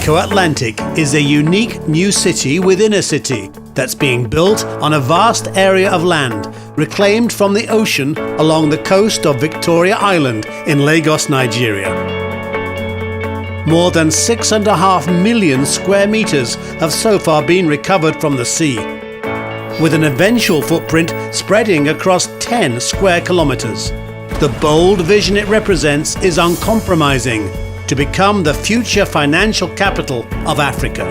Eko Atlantic is a unique new city within a city that's being built on a vast area of land reclaimed from the ocean along the coast of Victoria Island in Lagos, Nigeria. More than 6.5 million square meters have so far been recovered from the sea, with an eventual footprint spreading across 10 square kilometers. The bold vision it represents is uncompromising: to become the future financial capital of Africa.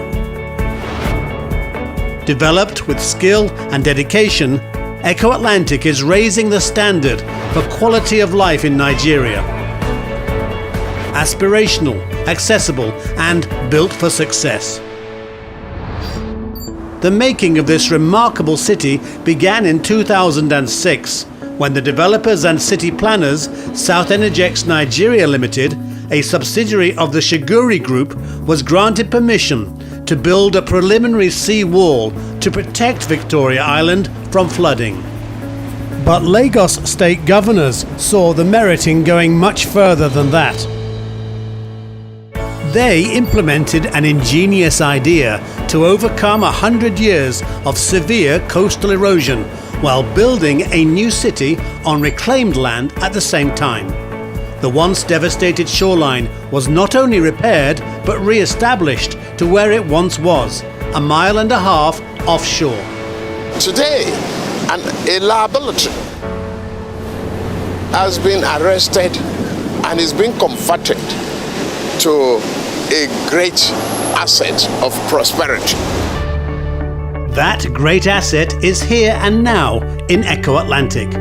Developed with skill and dedication, Eko Atlantic is raising the standard for quality of life in Nigeria. Aspirational, accessible, and built for success. The making of this remarkable city began in 2006, when the developers and city planners, South Energyx Nigeria Limited, a subsidiary of the Shiguri Group, was granted permission to build a preliminary sea wall to protect Victoria Island from flooding. But Lagos state governors saw the merit in going much further than that. They implemented an ingenious idea to overcome 100 years of severe coastal erosion while building a new city on reclaimed land at the same time. The once devastated shoreline was not only repaired but re-established to where it once was, 1.5 miles offshore. Today, a liability has been arrested and is being converted to a great asset of prosperity. That great asset is here and now in Eko Atlantic.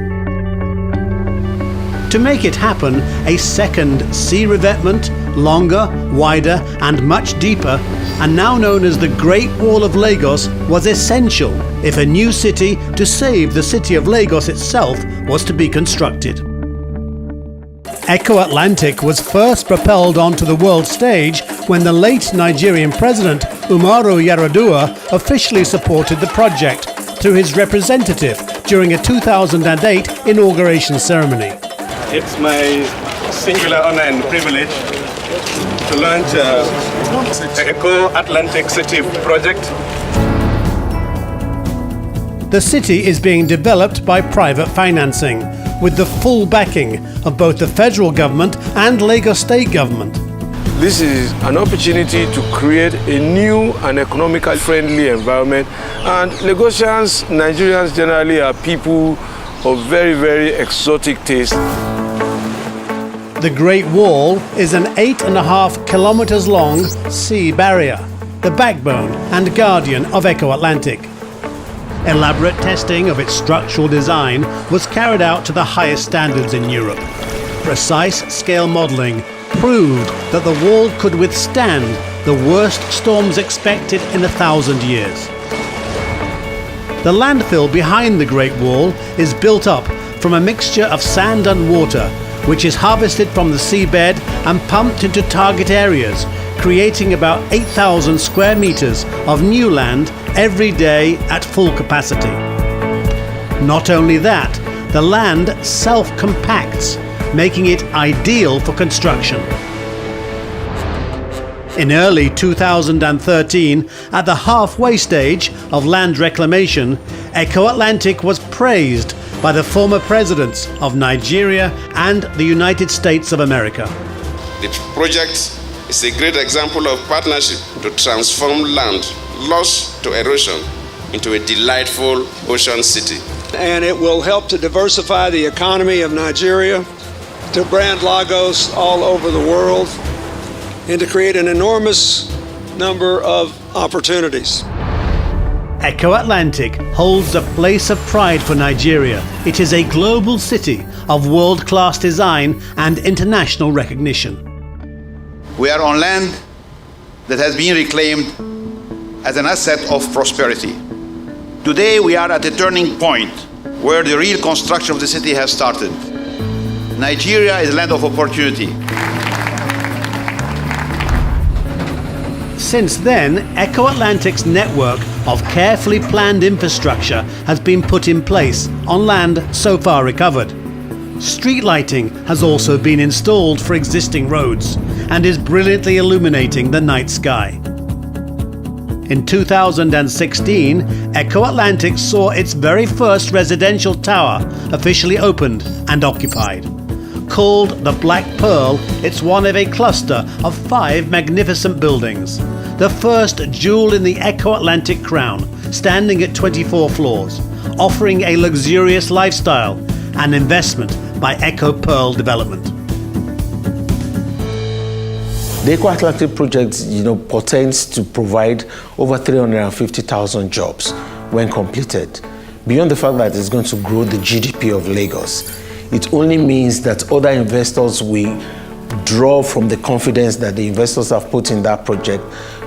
To make it happen, a second sea revetment, longer, wider and much deeper, and now known as the Great Wall of Lagos, was essential if a new city to save the city of Lagos itself was to be constructed. Eko Atlantic was first propelled onto the world stage when the late Nigerian president Umaru Yar'Adua officially supported the project through his representative during a 2008 inauguration ceremony. It's my singular honor and privilege to launch the Eko Atlantic City project. The city is being developed by private financing, with the full backing of both the federal government and Lagos state government. This is an opportunity to create a new and economically friendly environment, and Lagosians, Nigerians generally are people of very, very exotic taste. The Great Wall is an 8.5 kilometers long sea barrier, the backbone and guardian of Eko Atlantic. Elaborate testing of its structural design was carried out to the highest standards in Europe. Precise scale modelling proved that the wall could withstand the worst storms expected in 1,000 years. The landfill behind the Great Wall is built up from a mixture of sand and water, which is harvested from the seabed and pumped into target areas, creating about 8,000 square meters of new land every day at full capacity. Not only that, the land self-compacts, making it ideal for construction. In early 2013, at the halfway stage of land reclamation, Eko Atlantic was praised by the former presidents of Nigeria and the United States of America. The project is a great example of partnership to transform land lost to erosion into a delightful ocean city. And it will help to diversify the economy of Nigeria, to brand Lagos all over the world, and to create an enormous number of opportunities. Eko Atlantic holds a place of pride for Nigeria. It is a global city of world-class design and international recognition. We are on land that has been reclaimed as an asset of prosperity. Today we are at a turning point where the real construction of the city has started. Nigeria is a land of opportunity. Since then, Eko Atlantic's network of carefully planned infrastructure has been put in place on land so far recovered. Street lighting has also been installed for existing roads and is brilliantly illuminating the night sky. In 2016, Eko Atlantic saw its very first residential tower officially opened and occupied. Called the Black Pearl, it's one of a cluster of 5 magnificent buildings, the first jewel in the Eko Atlantic crown, standing at 24 floors, offering a luxurious lifestyle and investment by Eko Pearl Development. The Eko Atlantic project, portends to provide over 350,000 jobs when completed. Beyond the fact that it's going to grow the GDP of Lagos, it only means that other investors will draw from the confidence that the investors have put in that project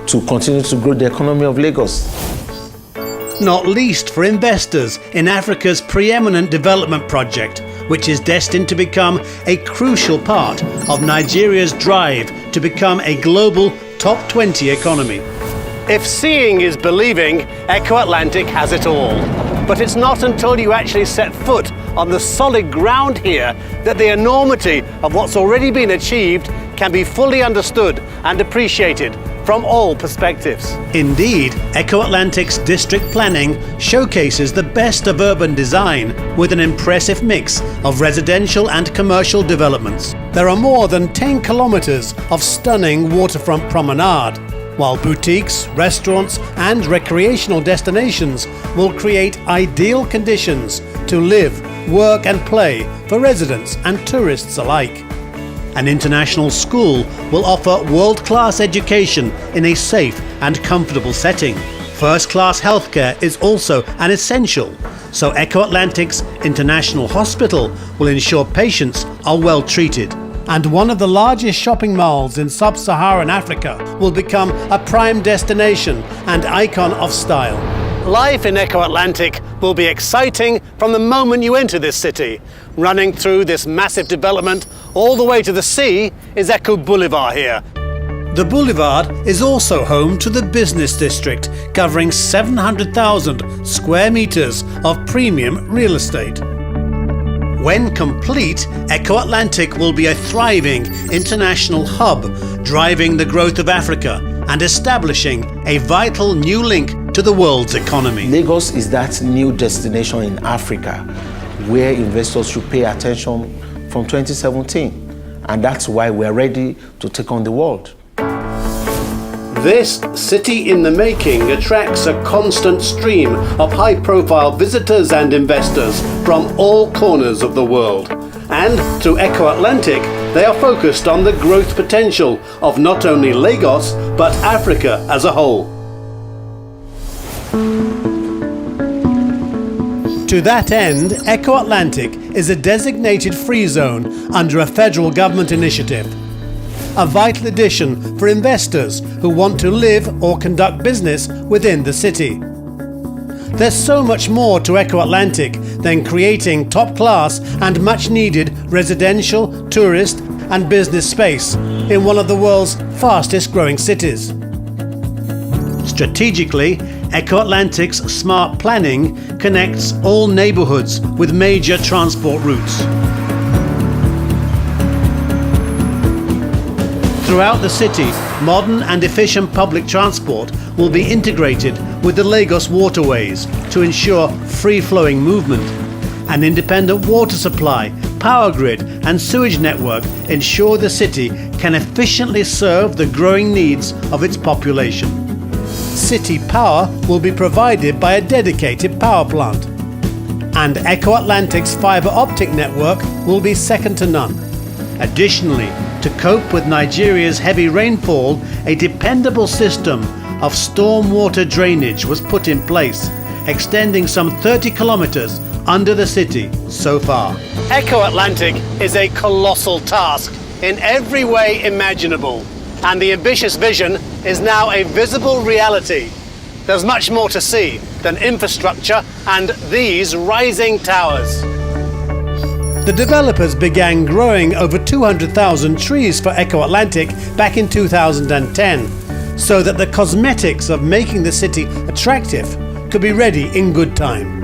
to continue to grow the economy of Lagos. Not least for investors in Africa's preeminent development project, which is destined to become a crucial part of Nigeria's drive to become a global top 20 economy. If seeing is believing, Eko Atlantic has it all. But it's not until you actually set foot on the solid ground here that the enormity of what's already been achieved can be fully understood and appreciated from all perspectives. Indeed, Eko Atlantic's district planning showcases the best of urban design with an impressive mix of residential and commercial developments. There are more than 10 kilometers of stunning waterfront promenade, while boutiques, restaurants and recreational destinations will create ideal conditions to live, work and play for residents and tourists alike. An international school will offer world-class education in a safe and comfortable setting. First-class healthcare is also an essential, so Eko Atlantic's International Hospital will ensure patients are well treated. And one of the largest shopping malls in sub-Saharan Africa will become a prime destination and icon of style. Life in Eko Atlantic will be exciting from the moment you enter this city. Running through this massive development all the way to the sea is Eko Boulevard here. The boulevard is also home to the business district, covering 700,000 square meters of premium real estate. When complete, Eko Atlantic will be a thriving international hub, driving the growth of Africa and establishing a vital new link to the world's economy. Lagos is that new destination in Africa where investors should pay attention from 2017. And that's why we're ready to take on the world. This city in the making attracts a constant stream of high-profile visitors and investors from all corners of the world. And through Eko Atlantic, they are focused on the growth potential of not only Lagos, but Africa as a whole. To that end, Eko Atlantic is a designated free zone under a federal government initiative. A vital addition for investors who want to live or conduct business within the city. There's so much more to Eko Atlantic than creating top-class and much-needed residential, tourist and business space in one of the world's fastest-growing cities. Strategically, Eko Atlantic's smart planning connects all neighbourhoods with major transport routes. Throughout the city, modern and efficient public transport will be integrated with the Lagos waterways to ensure free-flowing movement. An independent water supply, power grid and sewage network ensure the city can efficiently serve the growing needs of its population. City power will be provided by a dedicated power plant. And Eko Atlantic's fibre optic network will be second to none. Additionally, to cope with Nigeria's heavy rainfall, a dependable system of stormwater drainage was put in place, extending some 30 kilometers under the city so far. Eko Atlantic is a colossal task in every way imaginable, and the ambitious vision is now a visible reality. There's much more to see than infrastructure and these rising towers. The developers began growing over 200,000 trees for Eko Atlantic back in 2010, so that the cosmetics of making the city attractive could be ready in good time.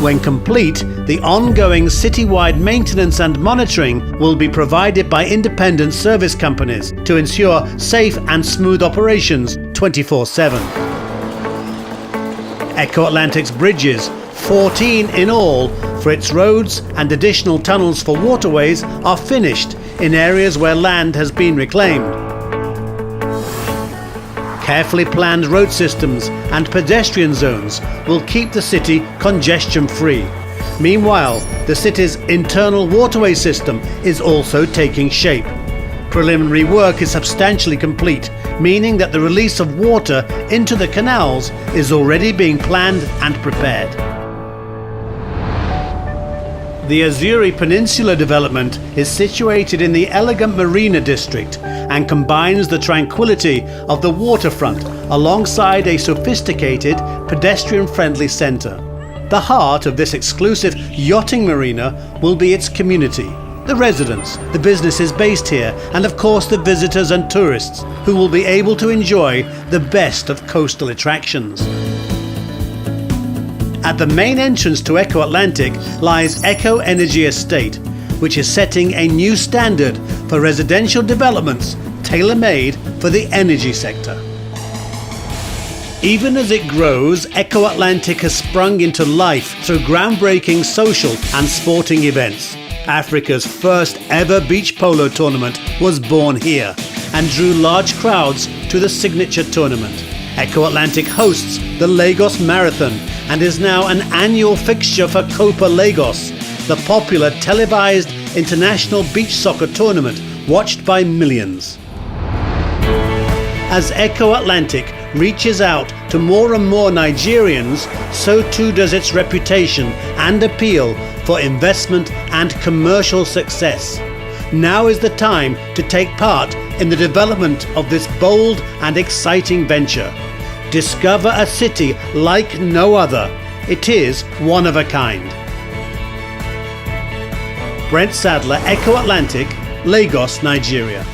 When complete, the ongoing citywide maintenance and monitoring will be provided by independent service companies to ensure safe and smooth operations 24/7. Eko Atlantic's bridges, 14 in all, for its roads and additional tunnels for waterways are finished in areas where land has been reclaimed. Carefully planned road systems and pedestrian zones will keep the city congestion-free. Meanwhile, the city's internal waterway system is also taking shape. Preliminary work is substantially complete, meaning that the release of water into the canals is already being planned and prepared. The Azuri Peninsula development is situated in the elegant Marina district and combines the tranquility of the waterfront alongside a sophisticated, pedestrian-friendly centre. The heart of this exclusive yachting marina will be its community, the residents, the businesses based here, and of course the visitors and tourists who will be able to enjoy the best of coastal attractions. At the main entrance to Eko Atlantic lies Eko Energy Estate, which is setting a new standard for residential developments tailor-made for the energy sector. Even as it grows, Eko Atlantic has sprung into life through groundbreaking social and sporting events. Africa's first ever beach polo tournament was born here and drew large crowds to the signature tournament. Eko Atlantic hosts the Lagos Marathon and is now an annual fixture for Copa Lagos, the popular televised international beach soccer tournament watched by millions. As Eko Atlantic reaches out to more and more Nigerians, so too does its reputation and appeal for investment and commercial success. Now is the time to take part in the development of this bold and exciting venture. Discover a city like no other. It is one of a kind. Brent Sadler, Eko Atlantic, Lagos, Nigeria.